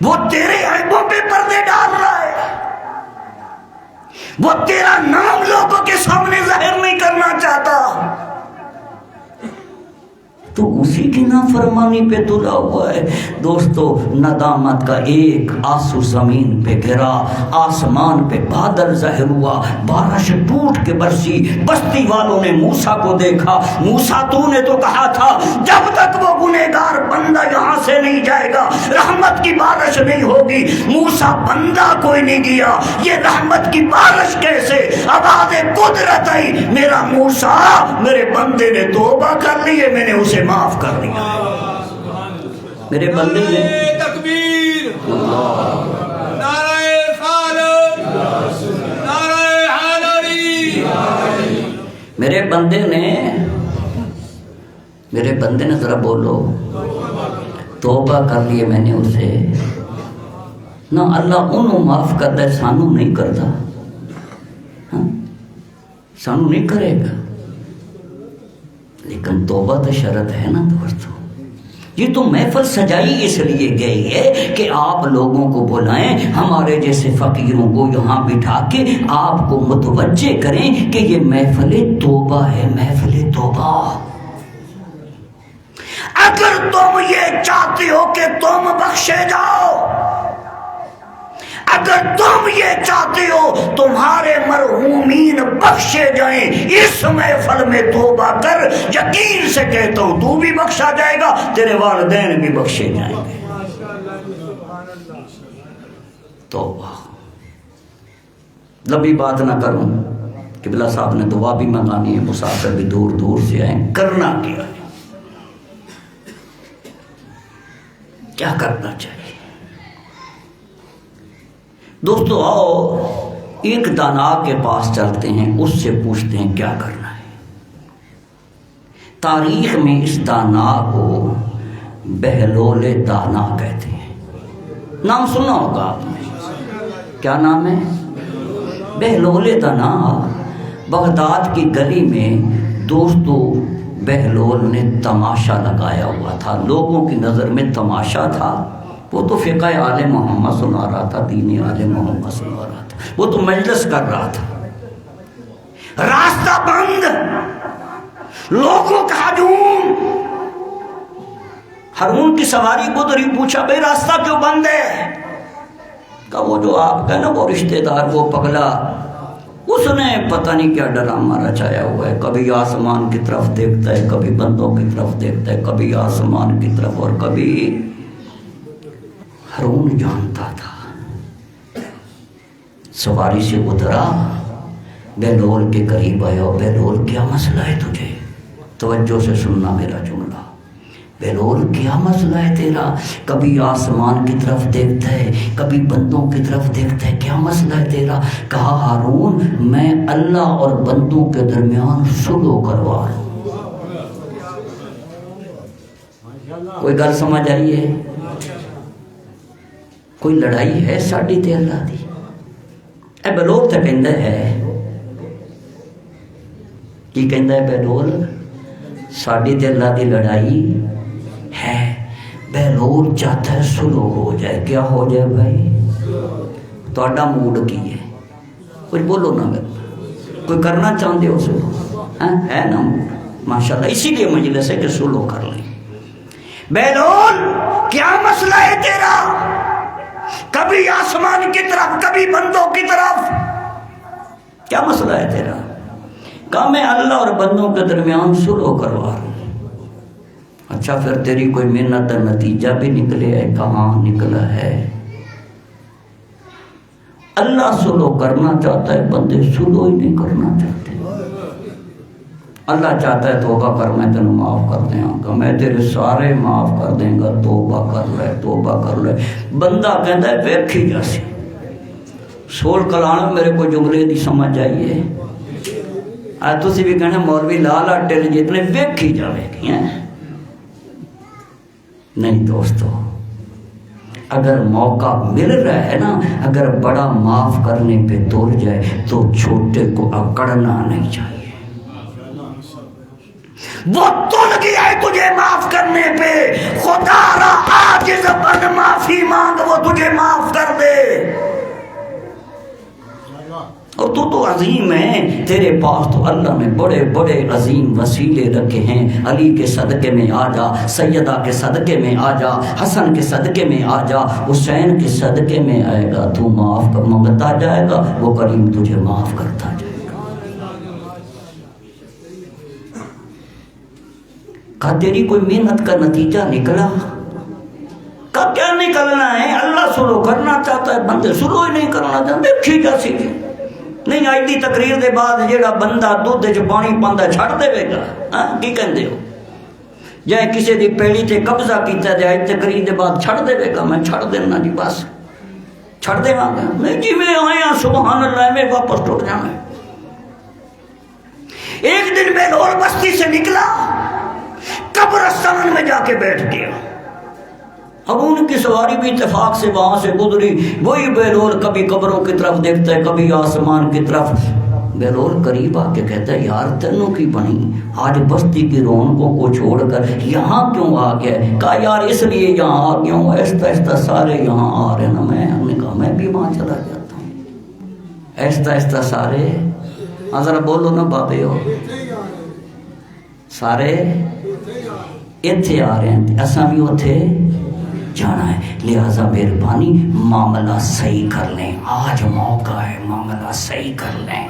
وہ تیرے عیبوں پہ پردے ڈال رہا ہے، وہ تیرا نام لوگوں کے سامنے ظاہر نہیں کرنا چاہتا، تو اسی کی نافرمانی پہ تلا ہوا ہے۔ دوستو ندامت کا ایک آنسو زمین پہ گرا، آسمان پہ بادل ظاہر ہوا، بارش ٹوٹ کے برسی، بستی والوں نے موسیٰ کو دیکھا۔ موسیٰ تو نے تو کہا تھا جب تک وہ گنہگار بندہ یہاں سے نہیں جائے گا رحمت کی بارش نہیں ہوگی۔ موسیٰ بندہ کوئی نہیں گیا، یہ رحمت کی بارش کیسے؟ آواز قدرت آئی، میرا موسیٰ میرے بندے نے توبہ کر لی ہے، میں نے اسے معاف کر دیا، میرے بندے نے تکبیر، نعرہ رسالت، نعرہ حیدری، میرے بندے نے ذرا بولو توبہ کر لیے میں نے اسے۔ نہ اللہ انہوں معاف کرتا ہے، سانو نہیں کرتا، سانو نہیں کرے گا، لیکن توبہ تو شرط ہے نا دوستو۔ یہ تو محفل سجائی اس لیے گئی ہے کہ آپ لوگوں کو بلائیں، ہمارے جیسے فقیروں کو یہاں بٹھا کے آپ کو متوجہ کریں کہ یہ محفل توبہ ہے، محفل توبہ۔ اگر تم یہ چاہتے ہو کہ تم بخشے جاؤ، اگر تم یہ چاہتے ہو تمہارے مرحومین بخشے جائیں، اس محفل میں توبہ کر، یقین سے کہتا ہوں تو بھی بخشا جائے گا، تیرے والدین بھی بخشے جائیں گے۔ توبہ، لمبی بات نہ کروں، قبلہ صاحب نے دعا بھی منگانی ہے، مسافر بھی دور دور سے آئیں، کرنا کیا ہے، کیا کرنا چاہیے؟ دوستو آؤ ایک دانا کے پاس چلتے ہیں، اس سے پوچھتے ہیں کیا کرنا ہے۔ تاریخ میں اس دانا کو بہلول دانا کہتے ہیں، نام سنا ہوگا آپ نے، کیا نام ہے؟ بہلول دانا۔ بغداد کی گلی میں دوستو بہلول نے تماشا لگایا ہوا تھا، لوگوں کی نظر میں تماشا تھا، وہ تو فقہ آل محمد سنا رہا تھا، دین آل محمد سنا رہا تھا، وہ تو مجلس کر رہا تھا، راستہ بند، لوگوں کا ہجوم۔ ہارون کی سواری کو تو نہیں پوچھا بھئی راستہ کیوں بند ہے؟ کہ وہ جو آپ کا نا وہ رشتہ دار وہ پگلا، اس نے پتہ نہیں کیا ڈرامہ رچایا ہوا ہے، کبھی آسمان کی طرف دیکھتا ہے، کبھی بندوں کی طرف دیکھتا ہے، کبھی آسمان کی طرف اور کبھی۔ ہارون جانتا تھا، سواری سے اترا، بہلول کے قریب آیا، بہلول کیا مسئلہ ہے تجھے؟ توجہ سے سننا میرا جملہ، بہلول کیا مسئلہ ہے تیرا؟ کبھی آسمان کی طرف دیکھتا ہے، کبھی بندوں کی طرف دیکھتا ہے، کیا مسئلہ ہے تیرا؟ کہا ہارون میں اللہ اور بندوں کے درمیان صلح کروا رہا ہوں۔ کوئی گل سمجھ آئی ہے؟ کوئی لڑائی ہے ساڈی تے اللہ دی؟ اے بہلول تے کہندا ہے، کی کہندا ہے بہلول؟ ساڈی تے اللہ دی لڑائی ہے۔ بہلول چاہتا ہے صلح ہو جائے، کیا ہو جائے بھائی؟ تہاڈا موڈ کی ہے؟ کچھ بولو نا، کوئی کرنا چاہتے ہو صلح؟ ہے نا موڈ؟ ماشاءاللہ، اسی لیے مجلس ہے کہ صلح کر لیں۔ بہلول کیا مسئلہ ہے تیرا؟ کبھی آسمان کی طرف، کبھی بندوں کی طرف، کیا مسئلہ ہے تیرا؟ کہا میں اللہ اور بندوں کے درمیان صلح کروا رہا ہوں۔ اچھا پھر تیری کوئی محنت کا نتیجہ بھی نکلے ہے؟ کہاں نکلا ہے؟ اللہ صلح کرنا چاہتا ہے، بندے صلح ہی نہیں کرنا چاہتے۔ اللہ چاہتا ہے توبہ کر میں تینوں معاف کر دیں گا، میں تیرے سارے معاف کر دیں گا، توبہ کر لے توبہ کر لے۔ بندہ کہتا ہے ویکھی جاسی سول کلانا میرے کو جملے دی سمجھ آئیے، آج تسی بھی کہنا مولوی لال آٹے جتنے ویکھی جاوے گی ہیں۔ نہیں دوستو، اگر موقع مل رہا ہے نا، اگر بڑا معاف کرنے پہ توڑ جائے تو چھوٹے کو اکڑنا نہیں چاہیے۔ وہ تل گیا ہے تجھے معاف کرنے پہ، خدا را عاجز بن معافی مانگ وہ تجھے معاف کر دے۔ اور تو عظیم ہے، تیرے پاس تو اللہ نے بڑے بڑے عظیم وسیلے رکھے ہیں۔ علی کے صدقے میں آ جا، سیدہ کے صدقے میں آ جا، حسن کے صدقے میں آ جا، حسین کے صدقے میں آئے گا، تو معاف کر مانگتا جائے گا، وہ کریم تجھے معاف کرتا جائے گا۔ کہا تیری کوئی محنت کا نتیجہ نکلا؟ کہا کیا نکلنا ہے؟ اللہ سلو کرنا چاہتا ہے، بندے سلو ہی نہیں کرنا چاہتے، دیکھی جا سی نہیں آئی دی تقریر دے بعد جیڑا بندہ دودھ چ پانی پاندا چھڑ دے گا، ہاں کی کہندے ہو؟ جائے کسی دی پیڑی تے قبضہ کیتا ہے آئی تقریر دے بعد چھڑ دے گا، میں چھڑ دینا جی بس چھڑ دے گا، نہیں جی میں آیا سبحان اللہ میں واپس ٹوٹ جانا۔ ایک دن میں لور بستی سے نکلا، قبرستان میں جا کے بیٹھ گیا۔ اب ان کی سواری بھی اتفاق سے وہاں سے گزری، وہی بیلول کبھی قبروں کی طرف دیکھتا ہے کبھی آسمان کی طرف۔ بیلول قریب آ کے کہتا ہے یار تینوں کی بنی آج بستی کی رونقوں کو چھوڑ کر یہاں کیوں آ گیا؟ کہا یار اس لیے یہاں آ گیا ہوں، ایستا ایستا سارے یہاں آ رہے نا، میں نے کہا میں بھی وہاں چلا جاتا ہوں، ایستا ایستا سارے ذرا بولو نا بابے ہو، سارے اتھے آ رہے ہیں، ایسا بھی اتھے جانا ہے، لہذا مہربانی معاملہ صحیح کر لیں، آج موقع ہے معاملہ صحیح کر لیں۔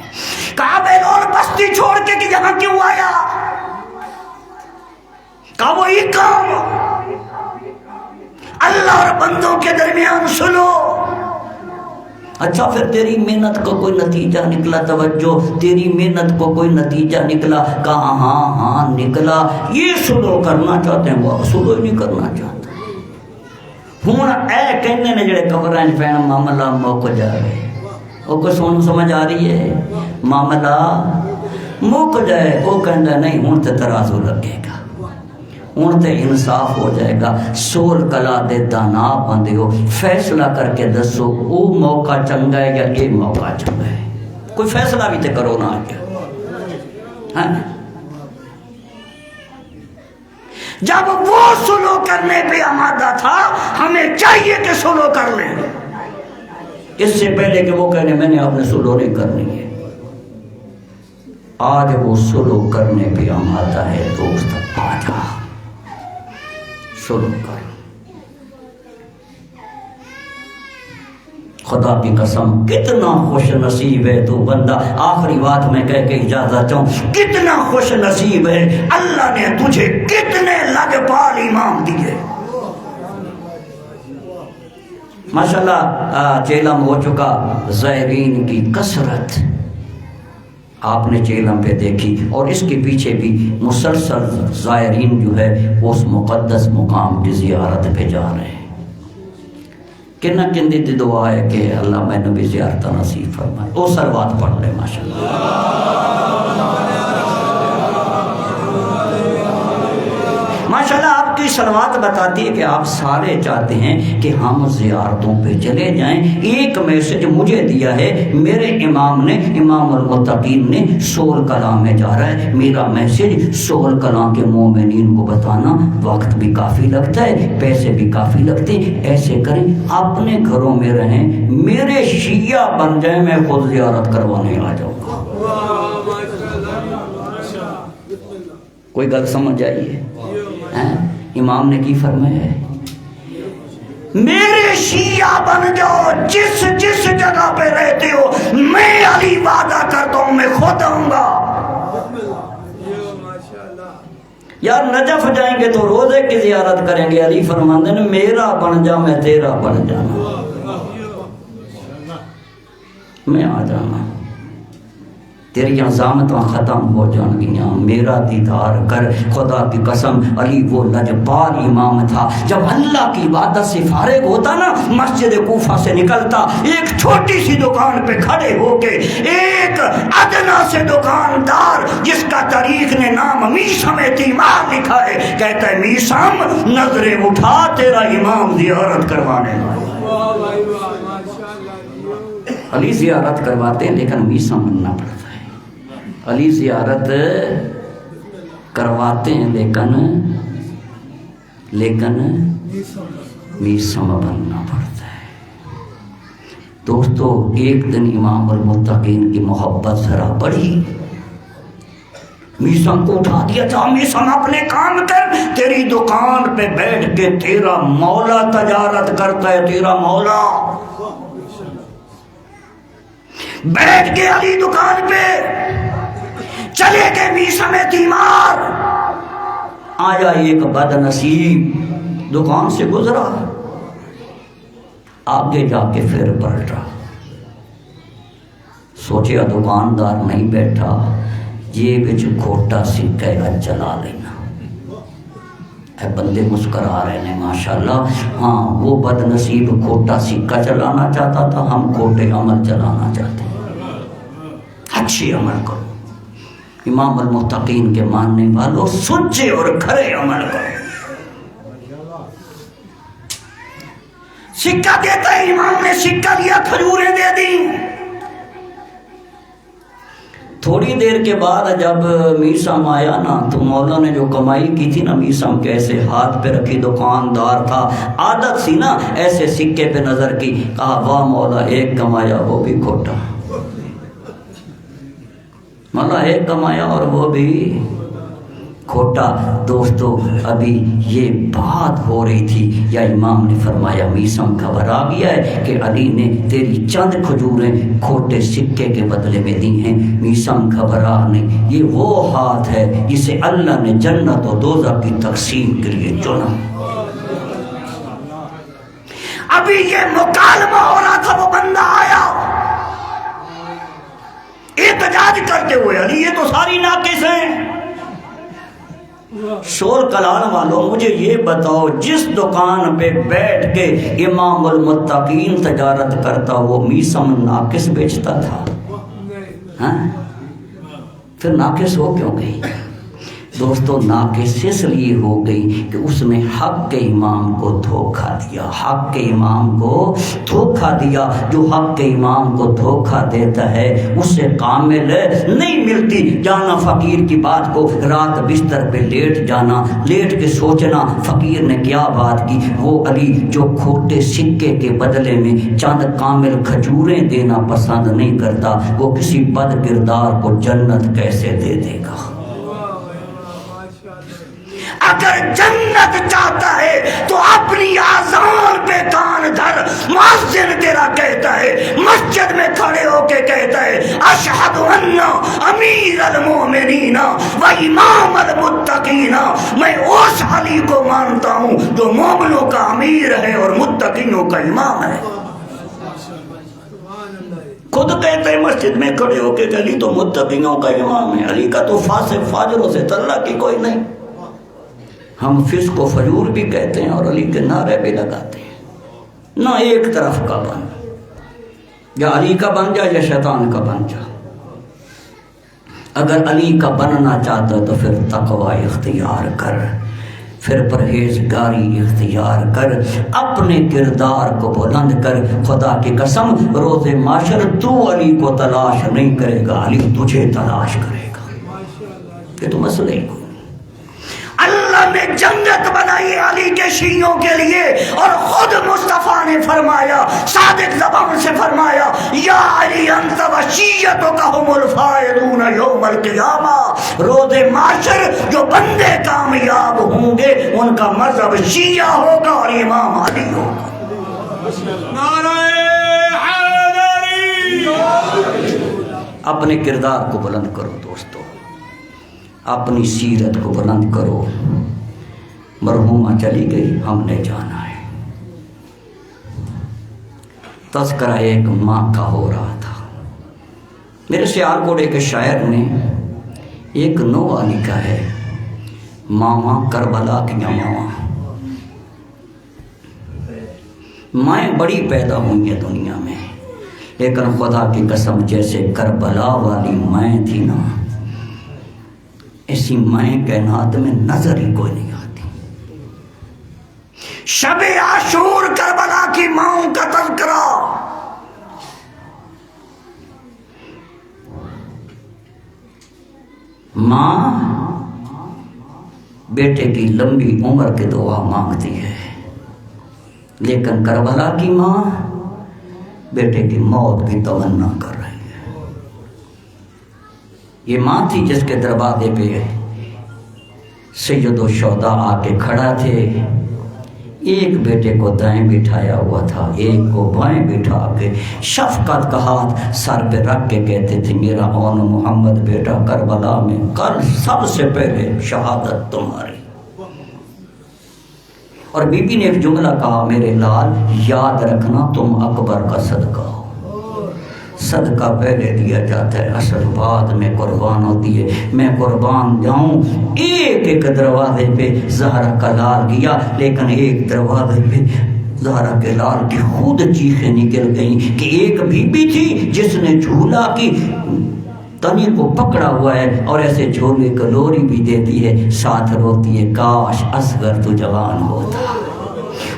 کہا بیلول بستی چھوڑ کے کہ یہاں کیوں آیا؟ کہا وہی کام، اللہ اور بندوں کے درمیان سلو۔ اچھا پھر تیری محنت کو کوئی نتیجہ نکلا؟ توجہ، تیری محنت کو کوئی نتیجہ نکلا؟ کہا ہاں نکلا، یہ سلو کرنا چاہتے ہیں، وہ سلو ہی نہیں کرنا چاہتے۔ ہوں اے کہنے نے جڑے قبریں پہن معاملہ موک جائے، وہ کو سمجھ آ رہی ہے؟ معاملہ موک جائے، وہ کہنا نہیں ہوں تے ترازو لگے گا، ہوں تے انصاف ہو جائے گا۔ سول کلا دے دانا بندے ہو، فیصلہ کر کے دسو وہ موقع چنگا ہے یا یہ موقع چنگا ہے؟ کوئی فیصلہ بھی تے کرو نا کیا؟ جب وہ سلو کرنے پہ آمادہ تھا ہمیں چاہیے کہ سلو کر لیں، اس سے پہلے کہ وہ کہنے میں نے اپنے سلو نہیں کرنی ہے۔ آج وہ سلو کرنے پہ آمادہ ہے، دوست آ جا سلو کر۔ خدا کی قسم کتنا خوش نصیب ہے تو بندہ، آخری بات میں کہہ کے اجازت چاہوں، کتنا خوش نصیب ہے، اللہ نے تجھے کتنے لگپال امام دیے۔ ماشاءاللہ چیلم ہو چکا، زائرین کی کثرت آپ نے چیلم پہ دیکھی، اور اس کے پیچھے بھی مسلسل زائرین جو ہے اس مقدس مقام کی زیارت پہ جا رہے ہیں۔ کنہ کندی دی دعا ہے کہ اللہ میں نبی زیارت نصیب فرمائے۔ او سروات پڑھ لے ماشاءاللہ آپ کی سلوات بتاتی ہے کہ آپ سارے چاہتے ہیں کہ ہم زیارتوں پہ چلے جائیں۔ ایک میسج مجھے دیا ہے میرے امام نے، امام المتقین نے، سول کلاں میں جا رہا ہے، میرا میسج سول کلاں کے مومنین کو بتانا، وقت بھی کافی لگتا ہے، پیسے بھی کافی لگتے ہیں، ایسے کریں اپنے گھروں میں رہیں، میرے شیعہ بن جائیں، میں خود زیارت کروانے آ جاؤں گا۔ کوئی گل سمجھ آئیے؟ امام نے کی فرمایا ہے؟ میرے شیعہ بن جاؤ، جس جس جگہ پہ رہتے ہو، میں علی وعدہ کرتا ہوں میں خود آؤں گا۔ یار نجف جائیں گے تو روزے کی زیارت کریں گے، علی فرماندے نے میرا بن جا میں تیرا بن جانا، میں آ جانا۔ تیری عظامتاں ختم ہو جان گیاں، میرا دیدار کر۔ خدا کی قسم علی وہ لجپال امام تھا، جب اللہ کی عبادت سے فارغ ہوتا نا، مسجد کوفہ سے نکلتا، ایک چھوٹی سی دکان پہ کھڑے ہو کے ایک ادنا سے دکاندار جس کا تاریخ نے نام میثم تیمار لکھا ہے، کہتا ہے میثم نظریں اٹھا، تیرا امام زیارت کروانے والا۔ علی زیارت کرواتے ہیں لیکن میثم بننا پڑتا ہے۔ علی زیارت کرواتے ہیں لیکن میثم بننا پڑتا ہے۔ دوستو ایک دن امام المتقین کی محبت ذرا بڑھی، میثم کو اٹھا دیا، جا میثم اپنے کام کر، تیری دکان پہ بیٹھ کے تیرا مولا تجارت کرتا ہے، تیرا مولا۔ بیٹھ کے علی دکان پہ چلے گئے میثم تیمار۔ آیا ایک بد نصیب دکان سے گزرا، آگے جا کے پھر پلٹا، سوچیا دکاندار نہیں بیٹھا، یہ بچ کھوٹا سکہ ہے چلا لینا۔ اے بندے مسکرا رہے ہیں ماشاءاللہ، ہاں وہ بد نصیب کھوٹا سکہ چلانا چاہتا تھا، ہم کھوٹے عمل چلانا چاہتے ہیں۔ اچھے عمل کرو، امام المتقین کے ماننے والوں، سچے اور کھرے عمل کرو۔ سکہ دیتا ہے، امام نے سکہ دیا، کھجوریں دے دی۔ تھوڑی دیر کے بعد جب میثم آیا نا، تو مولا نے جو کمائی کی تھی نا، میثم کے ایسے ہاتھ پہ رکھی، دکاندار تھا، عادت سی نا ایسے سکے پہ نظر کی، کہا واہ مولا ایک کمایا وہ بھی کھوٹا، مولا ایک کمایا اور وہ بھی کھوٹا۔ دوستو ابھی یہ بات ہو رہی تھی، یا امام نے فرمایا میثم خبر آ گیا ہے کہ علی نے تیری چند کھجوریں کھوٹے سکے کے بدلے میں دی ہیں۔ میثم گھبرا نہیں، یہ وہ ہاتھ ہے جسے اللہ نے جنت و دوزخ کی تقسیم کے لیے چنا۔ ابھی یہ مکالمہ ہو رہا تھا، وہ بندہ آیا احتجاج کرتے ہوئے، علی یہ تو ساری ناقص ہیں۔ شور کلان والوں مجھے یہ بتاؤ، جس دکان پہ بیٹھ کے امام المتقین تجارت کرتا وہ میثم ناقص بیچتا تھا؟ ہاں پھر ناقص ہو کیوں گئی؟ دوستو ناقص اس لیے ہو گئی کہ اس نے حق کے امام کو دھوکہ دیا، حق کے امام کو دھوکہ دیا۔ جو حق کے امام کو دھوکہ دیتا ہے اس سے کامل نہیں ملتی۔ جانا فقیر کی بات کو، رات بستر پہ لیٹ جانا، لیٹ کے سوچنا فقیر نے کیا بات کی۔ وہ علی جو کھوٹے سکے کے بدلے میں چند کامل کھجوریں دینا پسند نہیں کرتا، وہ کسی بد کردار کو جنت کیسے دے دے گا؟ اگر جنت چاہتا ہے تو اپنی آذان پہ کان دھر، مؤذن تیرا کہتا ہے، مسجد میں کھڑے ہو کے کہتا ہے اشہد ان امیر المومنین و امام المتقین، میں اس علی کو مانتا ہوں جو مومنوں کا امیر ہے اور متقینوں کا امام ہے۔ خود کہتے ہیں مسجد میں کھڑے ہو کے کہ علی تو متقینوں کا امام ہے، علی کا تو فاسق فاجروں سے تلہ کی کوئی نہیں۔ ہم فسق و فجور بھی کہتے ہیں اور علی کے نعرے بھی لگاتے ہیں۔ نہ ایک طرف کا بن، یا علی کا بن جا یا شیطان کا بن جا۔ اگر علی کا بننا چاہتا تو پھر تقوی اختیار کر، پھر پرہیزگاری اختیار کر، اپنے کردار کو بلند کر۔ خدا کی قسم روز معاشر تو علی کو تلاش نہیں کرے گا، علی تجھے تلاش کرے گا۔ یہ تو مسئلہ ہی کوئی۔ اللہ نے جنت بنائی علی کے شیعوں کے لیے، اور خود مصطفیٰ نے فرمایا، صادق زبان سے فرمایا، یا علی انت و شیعتک هم الفائزون یوم القیامہ۔ روز معاشر جو بندے کامیاب ہوں گے ان کا مذہب شیعہ ہوگا اور امام علی ہوگا۔ نعرہ حیدری۔ اپنے کردار کو بلند کرو دوستو، اپنی سیرت کو بلند کرو۔ مرحومہ چلی گئی، ہم نے جانا ہے۔ تذکرہ ایک ماں کا ہو رہا تھا، میرے سیالکوٹ کے شاعر نے ایک نوحہ لکھا ہے، ماواں کربلا کیا ماواں، مائیں بڑی پیدا ہوئی ہیں دنیا میں، لیکن خدا کی قسم جیسے کربلا والی مائیں تھی نا، ایسی مائیں کائنات میں نظر ہی کوئی نہیں آتی۔ شب عاشور کربلا کی ماؤں کا تذکرہ، ماں بیٹے کی لمبی عمر کی دعا مانگتی ہے، لیکن کربلا کی ماں بیٹے کی موت کی تمنا کر رہی ہے۔ یہ ماں تھی جس کے دروازے پہ سید الشہداء آ کے کھڑا تھے، ایک بیٹے کو دائیں بٹھایا ہوا تھا، ایک کو بائیں بٹھا کے شفقت کا ہاتھ سر پہ رکھ کے کہتے تھے، میرا اون محمد بیٹا کربلا میں کل سب سے پہلے شہادت تمہاری۔ اور بی بی نے ایک جملہ کہا، میرے لال یاد رکھنا تم اکبر کا صدقہ ہو، صدقہ پہلے دیا جاتا ہے، اصل بعد میں قربان ہوتی ہے۔ میں قربان جاؤں، ایک ایک دروازے پہ زہرا کا لال گیا، لیکن ایک دروازے پہ زہرا کے لال کی خود چیخیں نکل گئیں کہ ایک بی بی تھی جس نے جھولا کی تنی کو پکڑا ہوا ہے اور ایسے جھولے کو لوری بھی دیتی ہے، ساتھ روتی ہے، کاش اصغر تو جوان ہوتا،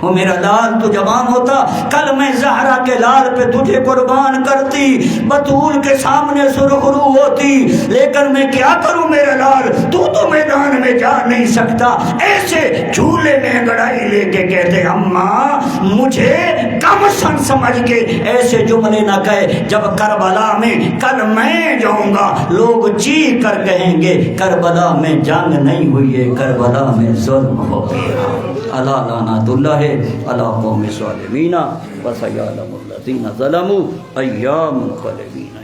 وہ میرا لال تو جوان ہوتا، کل میں زہرا کے لال پہ تجھے قربان کرتی، بطول کے سامنے سرخ رو ہوتی، لیکن میں کیا کروں میرا لال، تو میدان میں جا نہیں سکتا۔ ایسے جھولے میں گڑائی لے کے کہتے، اماں مجھے کم سن سمجھ کے ایسے جملے نہ کہے، جب کربلا میں کل میں جاؤں گا لوگ چیخ کر کہیں گے کربلا میں جنگ نہیں ہوئی ہے، کربلا میں ظلم ہو گیا۔ الا لعنت اللہ علی قوم الظالمین وسیعلم الذین ظلموا ایام منقلبین۔